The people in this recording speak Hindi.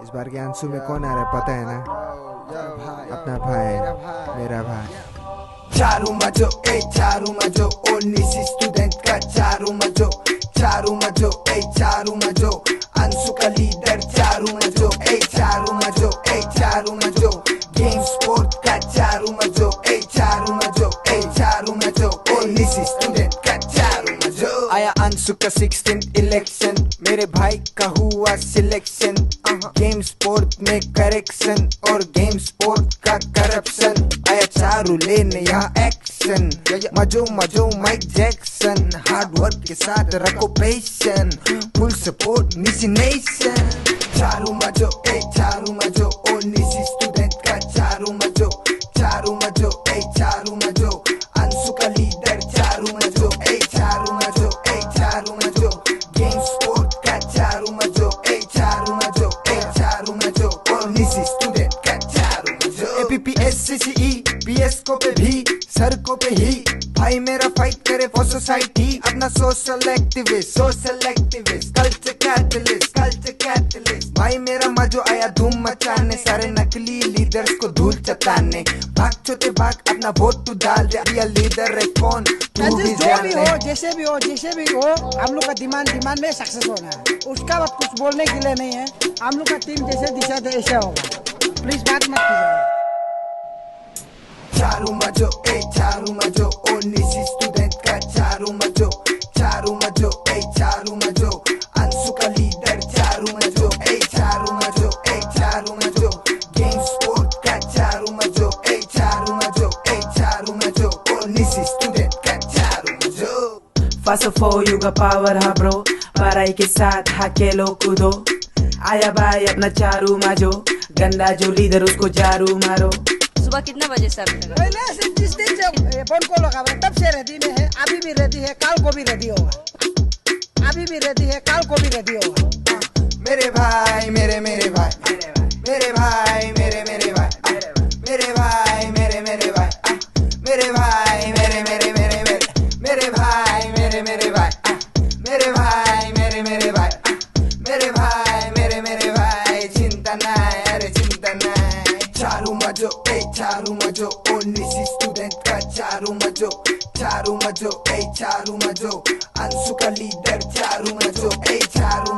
इस बार के अंशु में कौन आ रहा है पता है ना? अपना भाई, मेरा भाई। चारू मजो ए चारू मजो ओनिसी स्टूडेंट का चारू मजो ए चारू मजो अंशु का लीडर चारू मजो ए चारू मजो गेम स्पोर्ट का चारू मजो ए चारू मजो ओनिसी स्टूडेंट का चारू मजो। आया अंशु का 16th इलेक्शन, मेरे भाई का हुआ सिलेक्शन। गेम स्पोर्ट में करेक्शन और गेम स्पोर्ट का करप्शन। आया चारू लेने यहाँ एक्शन, मजो माइक जैक्सन। हार्ड वर्क के साथ रखो पेशन, फुल सपोर्ट निसी नेशन। चारू मजो ओ निसी स्टूडेंट का चारू मजो ए चारू मजो अंशु का लीडर चारू मजो ए चारू मजो गेम स्पोर्ट का चारू मजो ए चारू मजो ओ निसी स्टूडेंट का चारू मजो। APPSCCE PS को पे भी सड़कों पे ही भाई मेरा फाइट करे फॉर सोसाइटी। अपना सोशल एक्टिविस्ट कल्चर कैटलिस्ट भाई मेरा मजो आया धूम मचाने। सारे नकली लीडर्स को धूल चटाने। भाग छोटे भाग अपना वोट तू डाल दे, रियल लीडर है कौन तू भी जान ले। जैसे भी हो हम लोग का डिमांड में सक्सेस होना है। उसका बाद कुछ बोलने के लिए नहीं है। हम लोग का टीम जैसे दिशा दे ऐसा होगा। प्लीज बात मत कीजिए। चारू मजो ओ निसी स्टूडेंट का चारू मजो ए चारू मजो अंशु का लीडर चारू मजो ए चारू मजो गेम स्पोर्ट का चारू मजो ए चारू मजो ओ निसी स्टूडेंट का चारू मजो। First of all you got power हा ब्रो, पढ़ाई के साथ हाकेलो कूदो। आया भाई अपना चारू मजो, गंदा जो लीडर उसको जारू मारो। सुबह कितना बजे से अभी तक? पहले से जिस दिन से फोन को लगा तब से रेडी में है। अभी भी रेडी है, कल को भी रेडी होगा। अभी भी रेडी है, कल को भी रेडी होगा। मेरे भाई मेरे भाई मेरे भाई मेरे भाई मेरे भाई मेरे भाई मेरे भाई मेरे भाई मेरे भाई मेरे भाई चिंता नहीं। चारू मजो ओ निसी स्टूडेंट का चारू मजो ए चारू मजो अंशु का लीडर चारू मजो ए चारू